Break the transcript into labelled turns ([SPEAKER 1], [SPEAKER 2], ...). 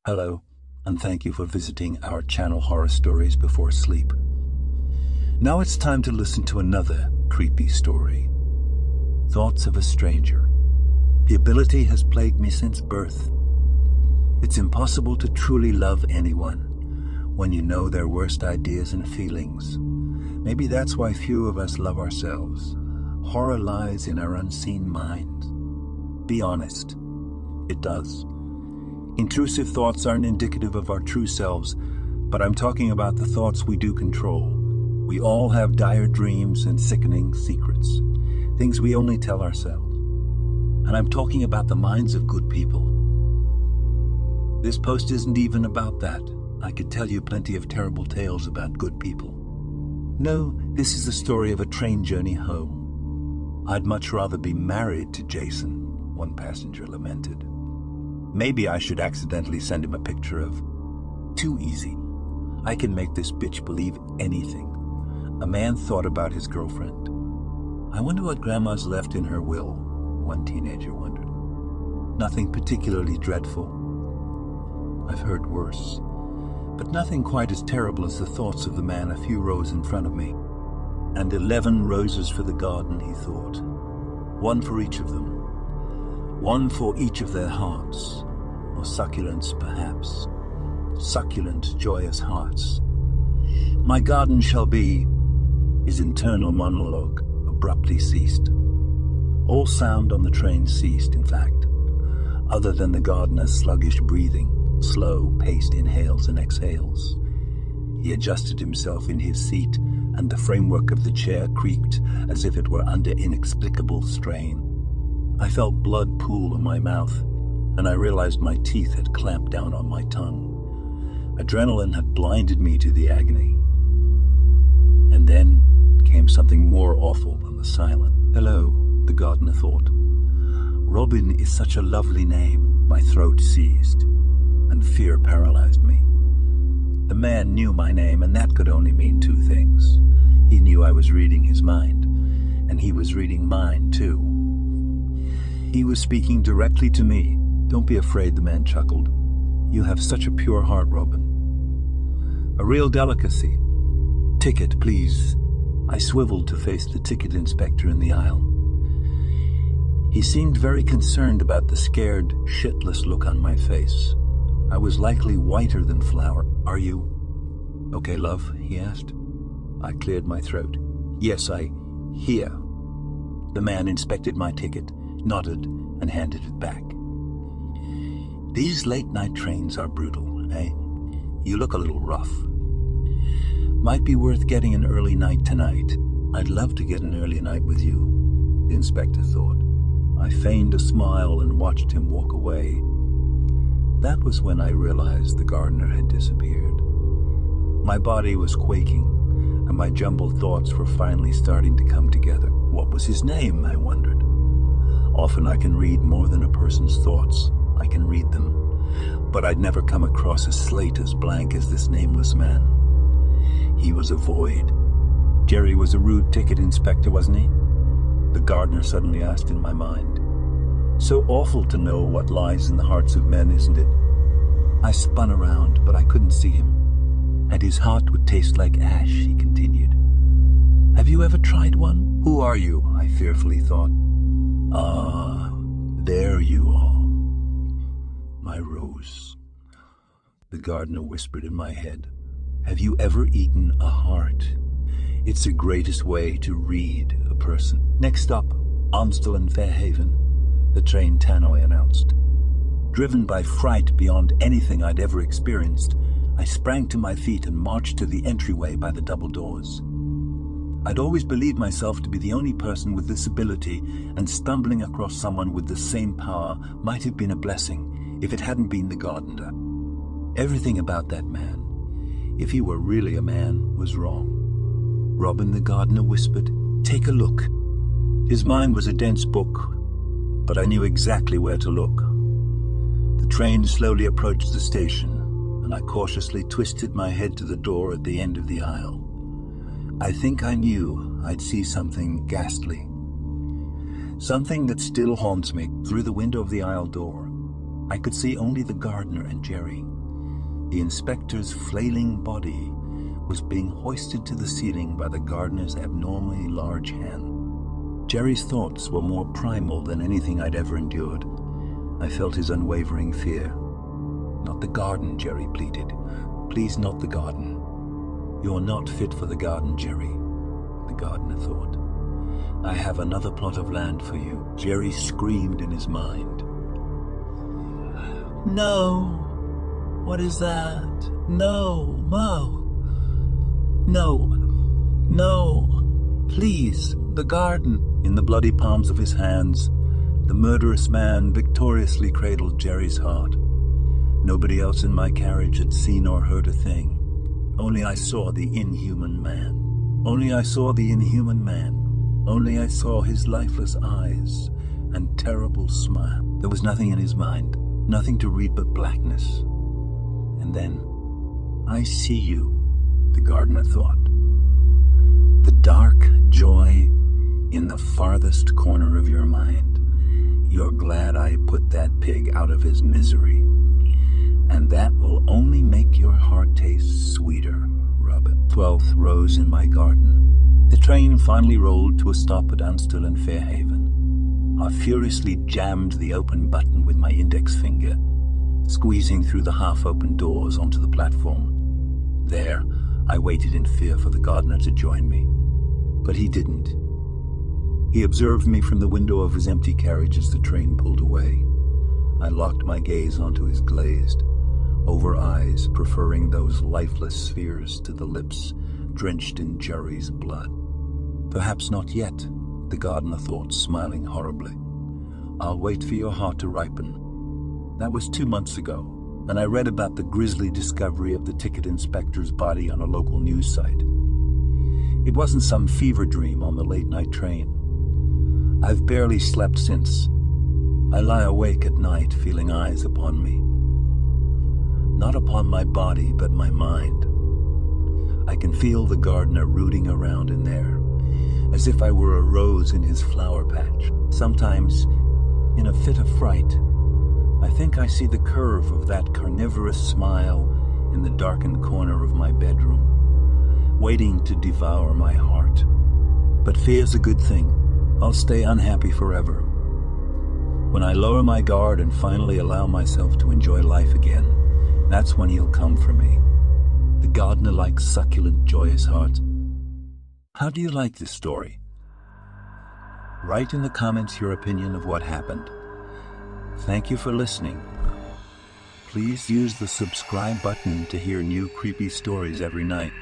[SPEAKER 1] Hello, and thank you for visiting our channel Horror Stories Before Sleep. Now it's time to listen to another creepy story. Thoughts of a Stranger. The ability has plagued me since birth. It's impossible to truly love anyone when you know their worst ideas and feelings. Maybe that's why few of us love ourselves. Horror lies in our unseen mind. Be honest, it does. Intrusive thoughts aren't indicative of our true selves, but I'm talking about the thoughts we do control. We all have dire dreams and sickening secrets, things we only tell ourselves. And I'm talking about the minds of good people. This post isn't even about that. I could tell you plenty of terrible tales about good people. No, this is the story of a train journey home. I'd much rather be married to Jason, one passenger lamented. Maybe I should accidentally send him a picture of. Too easy. I can make this bitch believe anything. A man thought about his girlfriend. I wonder what Grandma's left in her will, one teenager wondered. Nothing particularly dreadful. I've heard worse, but nothing quite as terrible as the thoughts of the man a few rows in front of me. And 11 roses for the garden, he thought. One for each of them. One for each of their hearts, or succulents perhaps. Succulent, joyous hearts. My garden shall be. His internal monologue abruptly ceased. All sound on the train ceased, in fact, other than the gardener's sluggish breathing, slow-paced inhales and exhales. He adjusted himself in his seat, and the framework of the chair creaked as if it were under inexplicable strain. I felt blood pool in my mouth, and I realized my teeth had clamped down on my tongue. Adrenaline had blinded me to the agony. And then came something more awful than the silence. Hello, the gardener thought. Robin is such a lovely name. My throat seized, and fear paralyzed me. The man knew my name, and that could only mean two things. He knew I was reading his mind, and he was reading mine, too. He was speaking directly to me. Don't be afraid, the man chuckled. You have such a pure heart, Robin. A real delicacy. Ticket, please. I swiveled to face the ticket inspector in the aisle. He seemed very concerned about the scared, shitless look on my face. I was likely whiter than flour. Are you okay, love? He asked. I cleared my throat. Yes, here. The man inspected my ticket, nodded, and handed it back. These late-night trains are brutal, eh? You look a little rough. Might be worth getting an early night tonight. I'd love to get an early night with you, the inspector thought. I feigned a smile and watched him walk away. That was when I realized the gardener had disappeared. My body was quaking, and my jumbled thoughts were finally starting to come together. What was his name, I wondered. Often I can read more than a person's thoughts. I can read them. But I'd never come across a slate as blank as this nameless man. He was a void. Jerry was a rude ticket inspector, wasn't he? The gardener suddenly asked in my mind. So awful to know what lies in the hearts of men, isn't it? I spun around, but I couldn't see him. And his heart would taste like ash, he continued. Have you ever tried one? Who are you? I fearfully thought. Ah, there you are. My rose. The gardener whispered in my head. Have you ever eaten a heart? It's the greatest way to read a person. Next up, Amstel and Fairhaven, the train tannoy announced. Driven by fright beyond anything I'd ever experienced, I sprang to my feet and marched to the entryway by the double doors. I'd always believed myself to be the only person with this ability, and stumbling across someone with the same power might have been a blessing if it hadn't been the gardener. Everything about that man, if he were really a man, was wrong. Robin, the gardener whispered, take a look. His mind was a dense book, but I knew exactly where to look. The train slowly approached the station, and I cautiously twisted my head to the door at the end of the aisle. I think I knew I'd see something ghastly. Something that still haunts me. Through the window of the aisle door, I could see only the gardener and Jerry. The inspector's flailing body was being hoisted to the ceiling by the gardener's abnormally large hand. Jerry's thoughts were more primal than anything I'd ever endured. I felt his unwavering fear. "Not the garden," Jerry pleaded. "Please, not the garden." "You're not fit for the garden, Jerry," the gardener thought. "I have another plot of land for you," Jerry screamed in his mind. "No! What is that? No, Mo! No! No! Please, the garden!" In the bloody palms of his hands, the murderous man victoriously cradled Jerry's heart. Nobody else in my carriage had seen or heard a thing. Only I saw the inhuman man. Only I saw the inhuman man. Only I saw his lifeless eyes and terrible smile. There was nothing in his mind, nothing to read but blackness. And then, "I see you," the gardener thought. "The dark joy in the farthest corner of your mind. You're glad I put that pig out of his misery. And that will only make your heart taste sweeter, Robert." 12th rose in my garden. The train finally rolled to a stop at Unstill and Fairhaven. I furiously jammed the open button with my index finger, squeezing through the half-open doors onto the platform. There, I waited in fear for the gardener to join me. But he didn't. He observed me from the window of his empty carriage as the train pulled away. I locked my gaze onto his glazed, over eyes preferring those lifeless spheres to the lips drenched in Jerry's blood. "Perhaps not yet," the gardener thought, smiling horribly. "I'll wait for your heart to ripen." That was 2 months ago, and I read about the grisly discovery of the ticket inspector's body on a local news site. It wasn't some fever dream on the late-night train. I've barely slept since. I lie awake at night feeling eyes upon me. Not upon my body, but my mind. I can feel the gardener rooting around in there, as if I were a rose in his flower patch. Sometimes, in a fit of fright, I think I see the curve of that carnivorous smile in the darkened corner of my bedroom, waiting to devour my heart. But fear's a good thing. I'll stay unhappy forever. When I lower my guard and finally allow myself to enjoy life again, that's when he'll come for me. The gardener likes succulent, joyous hearts. How do you like this story? Write in the comments your opinion of what happened. Thank you for listening. Please use the subscribe button to hear new creepy stories every night.